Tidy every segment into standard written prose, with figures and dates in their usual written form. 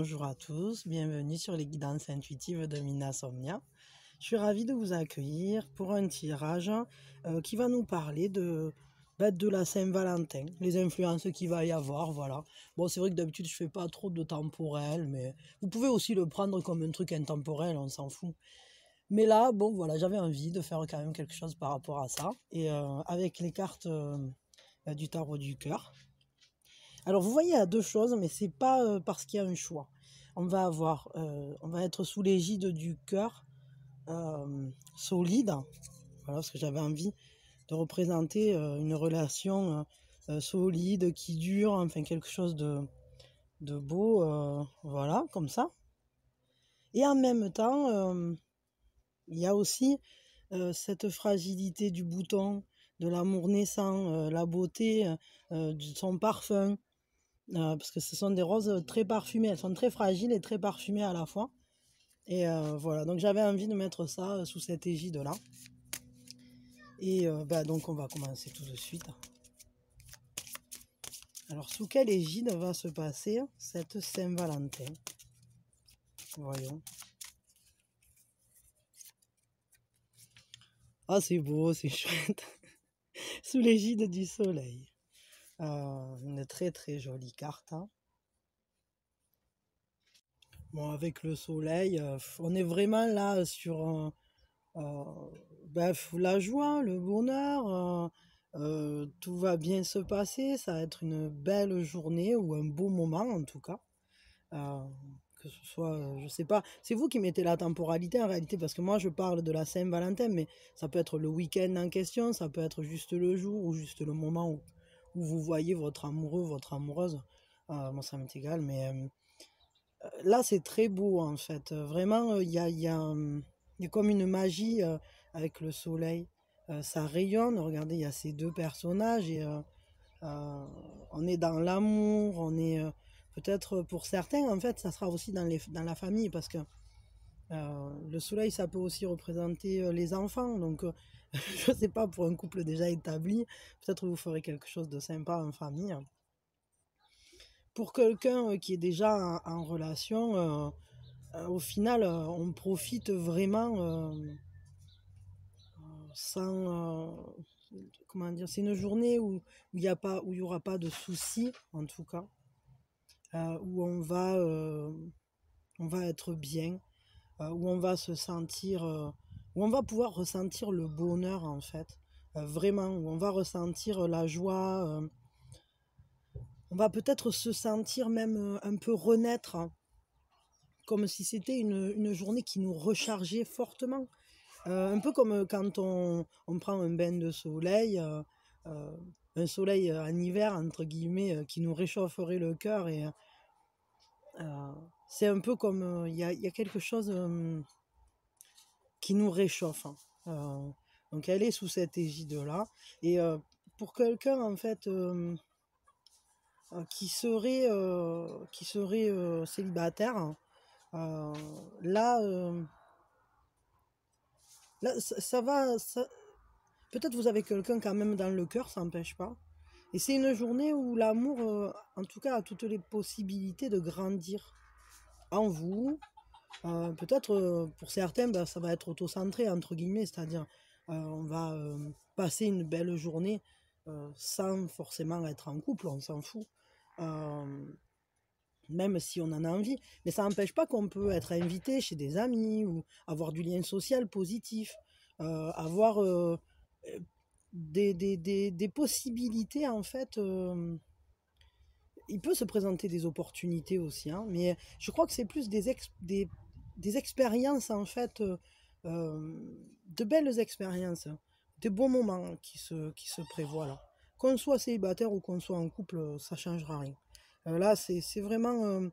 Bonjour à tous, bienvenue sur les guidances intuitives de Mina Somnia. Je suis ravie de vous accueillir pour un tirage qui va nous parler de la Saint-Valentin, les influences qu'il va y avoir, voilà. Bon, c'est vrai que d'habitude je fais pas trop de temporel, mais vous pouvez aussi le prendre comme un truc intemporel, on s'en fout. Mais là, bon, voilà, j'avais envie de faire quand même quelque chose par rapport à ça, et avec les cartes du tarot du cœur. Alors vous voyez, il y a deux choses, mais c'est pas parce qu'il y a un choix. On va être sous l'égide du cœur solide, voilà, parce que j'avais envie de représenter une relation solide, qui dure, enfin quelque chose de beau, voilà, comme ça. Et en même temps, il y a aussi cette fragilité du bouton, de l'amour naissant, la beauté de son parfum. Parce que ce sont des roses très parfumées, elles sont très fragiles et très parfumées à la fois. Et voilà, donc j'avais envie de mettre ça sous cette égide-là. Et donc on va commencer tout de suite. Alors sous quelle égide va se passer cette Saint-Valentin? Voyons. Ah, c'est beau, c'est chouette. Sous l'égide du soleil. Une très très jolie carte, hein. Bon, avec le soleil, on est vraiment là sur la joie, le bonheur. Tout va bien se passer, ça va être une belle journée ou un beau moment en tout cas. Euh, que ce soit, je sais pas, c'est vous qui mettez la temporalité en réalité, parce que moi je parle de la Saint-Valentin, mais ça peut être le week-end en question, ça peut être juste le jour ou juste le moment où vous voyez votre amoureux, votre amoureuse. Moi ça m'est égal, mais là c'est très beau en fait. Vraiment, il y a comme une magie avec le soleil. Ça rayonne, regardez, il y a ces deux personnages et on est dans l'amour, on est peut-être pour certains, en fait, ça sera aussi dans la famille, parce que le soleil, ça peut aussi représenter les enfants. Donc, je ne sais pas, pour un couple déjà établi, peut-être vous ferez quelque chose de sympa en famille. Pour quelqu'un qui est déjà en relation, au final, on profite vraiment sans... comment dire, c'est une journée où il y aura pas de soucis, en tout cas. Où on va être bien, où on va se sentir, où on va pouvoir ressentir le bonheur en fait, vraiment, où on va ressentir la joie, on va peut-être se sentir même un peu renaître, hein, comme si c'était une journée qui nous rechargeait fortement. Un peu comme quand on prend un bain de soleil, un soleil en hiver, entre guillemets, qui nous réchaufferait le cœur. Et c'est un peu comme, il y a quelque chose qui nous réchauffe, hein. Donc elle est sous cette égide-là. Et pour quelqu'un, en fait, qui serait célibataire, hein, euh, là, euh, là, ça va... Peut-être vous avez quelqu'un quand même dans le cœur, ça n'empêche pas. Et c'est une journée où l'amour, en tout cas, a toutes les possibilités de grandir en vous. Peut-être pour certains, ça va être auto-centré, entre guillemets, c'est-à-dire on va passer une belle journée sans forcément être en couple, on s'en fout, euh, même si on en a envie. Mais ça n'empêche pas qu'on peut être invité chez des amis ou avoir du lien social positif, avoir des possibilités en fait. Il peut se présenter des opportunités aussi, hein, mais je crois que c'est plus des expériences en fait, de belles expériences, des bons moments qui se prévoient là. Qu'on soit célibataire ou qu'on soit en couple, ça ne changera rien. Là, c'est vraiment,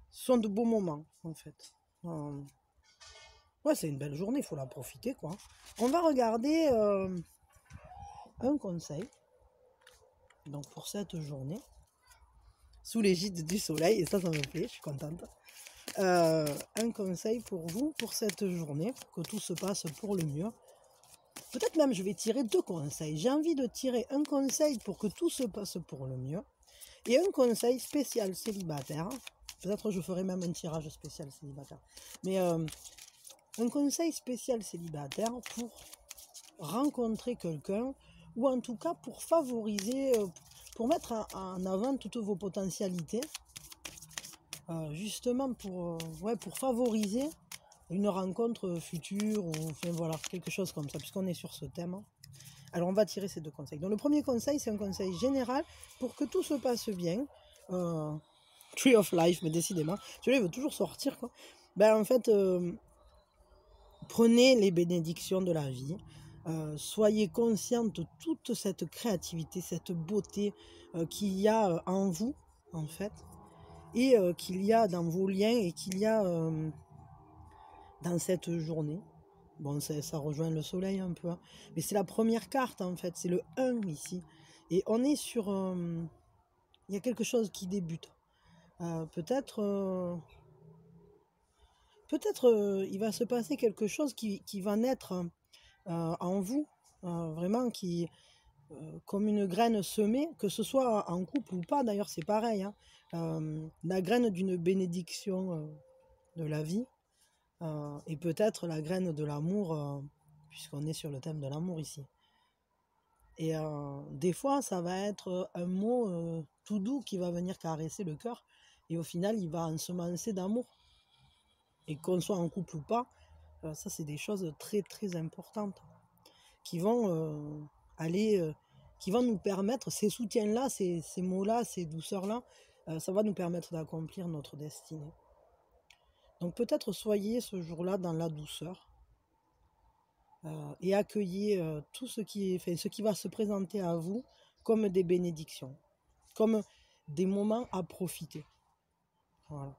ce sont de beaux moments en fait. Ouais, c'est une belle journée, il faut la profiter quoi. On va regarder un conseil donc pour cette journée sous l'égide du soleil, et ça me plaît, je suis contente. Un conseil pour vous pour cette journée, pour que tout se passe pour le mieux. Peut-être même je vais tirer deux conseils. J'ai envie de tirer un conseil pour que tout se passe pour le mieux et un conseil spécial célibataire Peut-être je ferai même un tirage spécial célibataire. Mais un conseil spécial célibataire pour rencontrer quelqu'un, ou en tout cas pour favoriser, pour mettre en avant toutes vos potentialités, justement pour favoriser une rencontre future, ou enfin voilà, quelque chose comme ça, puisqu'on est sur ce thème. Alors on va tirer ces deux conseils. Donc le premier conseil, c'est un conseil général pour que tout se passe bien. Tree of Life, mais décidément, celui-là il veut toujours sortir, quoi. Ben en fait, prenez les bénédictions de la vie. Soyez consciente de toute cette créativité, cette beauté qu'il y a en vous, en fait, et qu'il y a dans vos liens, et qu'il y a dans cette journée. Bon, ça rejoint le soleil un peu, hein. Mais c'est la première carte, en fait, c'est le 1 ici. Et on est sur... il y a quelque chose qui débute. Peut-être il va se passer quelque chose qui va naître en vous, vraiment comme une graine semée, que ce soit en couple ou pas, d'ailleurs c'est pareil, hein. La graine d'une bénédiction de la vie, et peut-être la graine de l'amour, puisqu'on est sur le thème de l'amour ici. Et des fois, ça va être un mot tout doux qui va venir caresser le cœur, et au final, il va ensemencer d'amour. Et qu'on soit en couple ou pas, ça, c'est des choses très, très importantes qui vont aller, qui vont nous permettre, ces soutiens-là, ces mots-là, ces douceurs-là, ça va nous permettre d'accomplir notre destinée. Donc peut-être soyez ce jour-là dans la douceur, et accueillez tout ce ce qui va se présenter à vous comme des bénédictions, comme des moments à profiter. Voilà.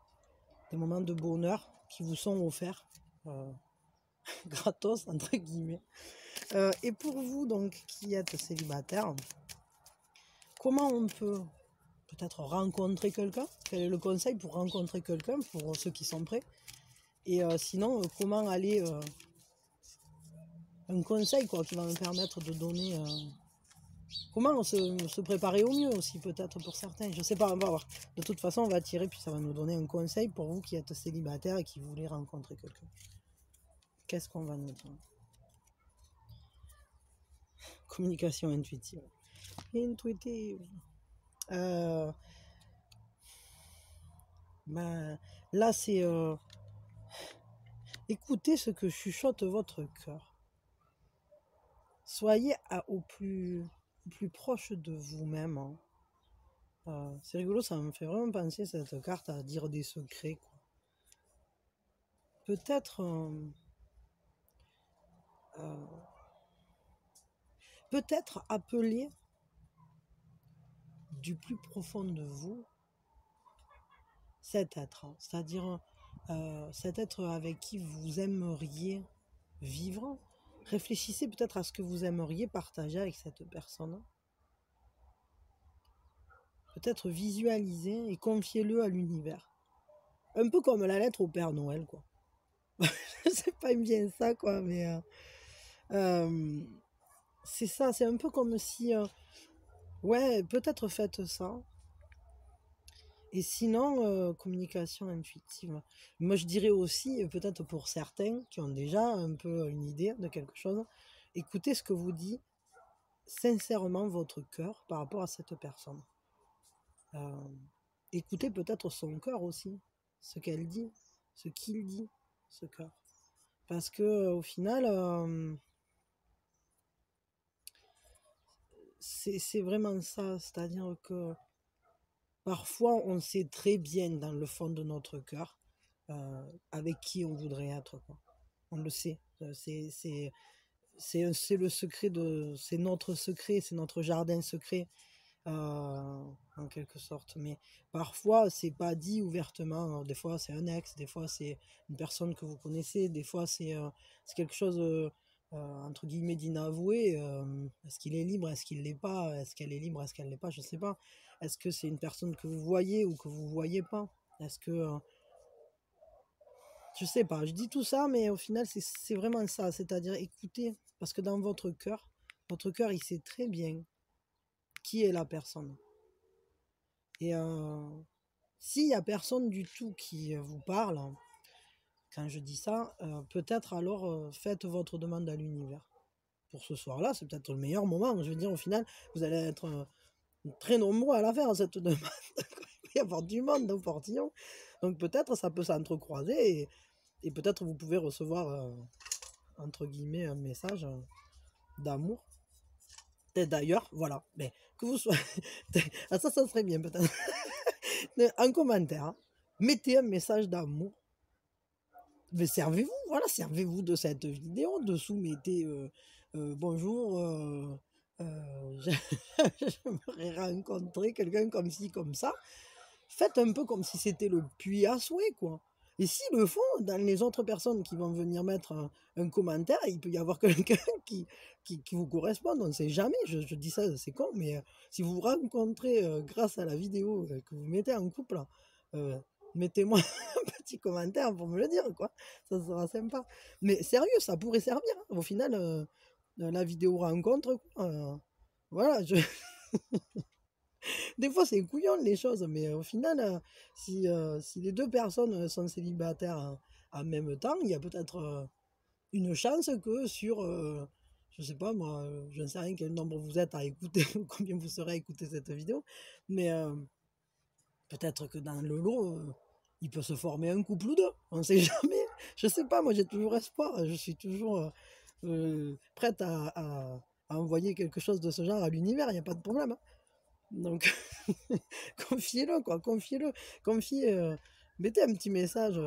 Des moments de bonheur qui vous sont offerts, gratos, entre guillemets. Et pour vous, donc, qui êtes célibataire, comment on peut peut-être rencontrer quelqu'un? Quel est le conseil pour rencontrer quelqu'un, pour ceux qui sont prêts? Et sinon, comment aller... un conseil, quoi, qui va me permettre de donner... comment se préparer au mieux aussi, peut-être, pour certains. Je sais pas, on va voir. De toute façon, on va tirer, puis ça va nous donner un conseil pour vous qui êtes célibataire et qui voulez rencontrer quelqu'un. Qu'est-ce qu'on va nous dire? Communication intuitive. Intuitive. Ben, là, c'est écoutez ce que chuchote votre cœur. Soyez au plus proche de vous-même, hein. C'est rigolo, ça me fait vraiment penser cette carte à dire des secrets, quoi. Peut-être peut-être appeler du plus profond de vous cet être, hein. C'est-à-dire cet être avec qui vous aimeriez vivre. Réfléchissez peut-être à ce que vous aimeriez partager avec cette personne. Peut-être visualisez et confiez-le à l'univers. Un peu comme la lettre au Père Noël, quoi. Je sais pas bien ça, quoi, mais c'est ça, c'est un peu comme si... ouais, peut-être faites ça. Et sinon, communication intuitive. Moi, je dirais aussi, peut-être pour certains qui ont déjà un peu une idée de quelque chose, écoutez ce que vous dit sincèrement votre cœur par rapport à cette personne. Écoutez peut-être son cœur aussi, ce qu'elle dit, ce qu'il dit, ce cœur. Parce que au final, c'est vraiment ça, c'est-à-dire que parfois on sait très bien dans le fond de notre cœur avec qui on voudrait être, quoi. On le sait, c'est le secret c'est notre secret, c'est notre jardin secret. En quelque sorte. Mais parfois, c'est pas dit ouvertement. Alors, des fois, c'est un ex, des fois, c'est une personne que vous connaissez, des fois, c'est quelque chose, entre guillemets, d'inavoué. Est-ce qu'il est libre? Est-ce qu'il l'est pas? Est-ce qu'elle est libre? Est-ce qu'elle l'est pas? Je sais pas. Est-ce que c'est une personne que vous voyez ou que vous voyez pas? Est-ce que... je sais pas. Je dis tout ça, mais au final, c'est vraiment ça. C'est-à-dire écoutez, parce que dans votre cœur, il sait très bien qui est la personne. Et s'il n'y a personne du tout qui vous parle, quand je dis ça, peut-être alors faites votre demande à l'univers. Pour ce soir-là, c'est peut-être le meilleur moment. Je veux dire, au final, vous allez être très nombreux à la faire, cette demande. Il va y avoir du monde au portillon. Donc peut-être ça peut s'entrecroiser et peut-être vous pouvez recevoir, entre guillemets, un message d'amour. Et d'ailleurs, voilà. Mais que vous soyez... ah, ça serait bien peut-être. En commentaire, hein, mettez un message d'amour. Mais servez-vous, voilà, servez-vous de cette vidéo. Dessous, mettez bonjour, j'aimerais rencontrer quelqu'un comme ci, comme ça. Faites un peu comme si c'était le puits à souhait, quoi. Et s'ils le font, dans les autres personnes qui vont venir mettre un commentaire, il peut y avoir quelqu'un qui vous corresponde, on ne sait jamais. Je dis ça, c'est con, mais si vous vous rencontrez grâce à la vidéo que vous mettez en couple, mettez-moi un petit commentaire pour me le dire, quoi. Ça sera sympa. Mais sérieux, ça pourrait servir, hein. Au final, la vidéo rencontre, quoi. Voilà, des fois c'est couillon les choses, mais au final, si les deux personnes sont célibataires en même temps, il y a peut-être une chance que sur, je sais pas moi, je ne sais rien quel nombre vous êtes à écouter, ou combien vous serez à écouter cette vidéo, mais peut-être que dans le lot, il peut se former un couple ou deux, on ne sait jamais. Je sais pas, moi j'ai toujours espoir, je suis toujours prête à envoyer quelque chose de ce genre à l'univers, il n'y a pas de problème, hein. Donc, confiez-le, quoi, confiez-le. Confiez, mettez un petit message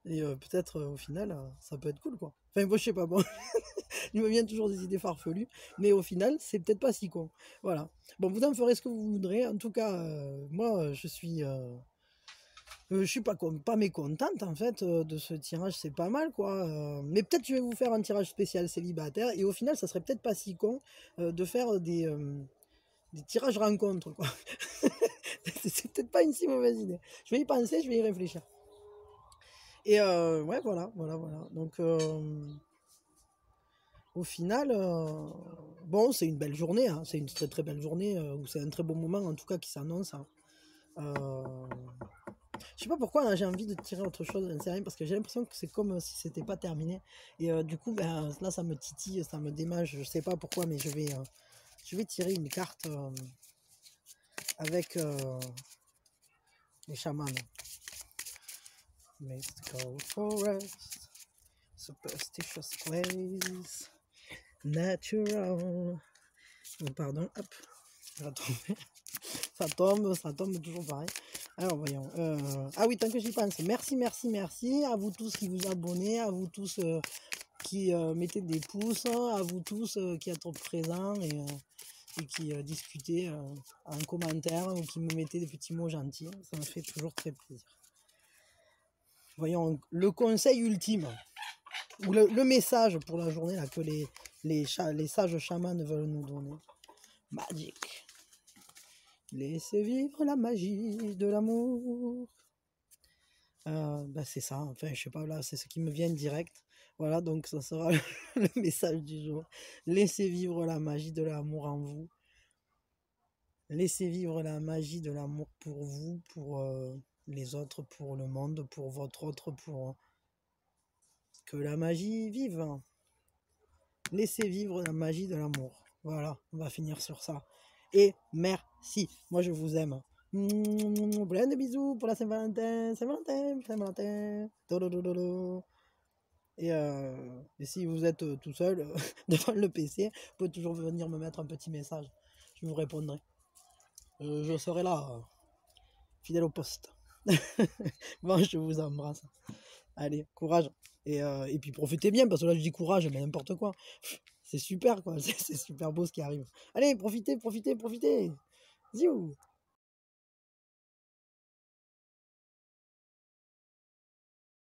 et peut-être au final, ça peut être cool, quoi. Enfin, moi, je sais pas, bon, il me vient toujours des idées farfelues, mais au final, c'est peut-être pas si con. Voilà. Bon, vous en ferez ce que vous voudrez. En tout cas, moi, je suis pas mécontente, en fait, de ce tirage, c'est pas mal, quoi. Mais peut-être je vais vous faire un tirage spécial célibataire, et au final, ça serait peut-être pas si con de faire des tirages rencontres, quoi. C'est peut-être pas une si mauvaise idée. Je vais y penser, je vais y réfléchir. Et ouais, voilà. Donc, au final, bon, c'est une belle journée, hein. C'est une très très belle journée, ou c'est un très bon moment, en tout cas, qui s'annonce, hein. Je sais pas pourquoi hein, j'ai envie de tirer autre chose, j'en sais rien, parce que j'ai l'impression que c'est comme si c'était pas terminé. Et du coup, ben, là, ça me titille, ça me démage, je sais pas pourquoi, mais je vais tirer une carte avec les chamans. Mystical forest, superstitious place, natural. Oh, pardon, hop, ça va tomber. Ça tombe toujours pareil. Alors voyons. Ah oui, tant que j'y pense. Merci à vous tous qui vous abonnez, à vous tous qui mettez des pouces, à vous tous qui êtes présents et qui discutez en commentaire ou qui me mettez des petits mots gentils. Ça me fait toujours très plaisir. Voyons, le conseil ultime, ou le message pour la journée là, que les sages chamans veulent nous donner. Magic. Laissez vivre la magie de l'amour. Bah c'est ça, enfin je sais pas, là c'est ce qui me vient direct. Voilà, donc ça sera le message du jour. Laissez vivre la magie de l'amour en vous. Laissez vivre la magie de l'amour pour vous, pour les autres, pour le monde, pour votre autre, pour que la magie vive. Laissez vivre la magie de l'amour. Voilà, on va finir sur ça. Et merci. Moi, je vous aime. Plein de bisous pour la Saint-Valentin. Saint-Valentin. Et si vous êtes tout seul devant le PC, vous pouvez toujours venir me mettre un petit message. Je vous répondrai. Je serai là, fidèle au poste. Bon, je vous embrasse. Allez, courage. Et puis profitez bien, parce que là je dis courage, mais n'importe quoi. C'est super, quoi. C'est super beau ce qui arrive. Allez, profitez. Ziou.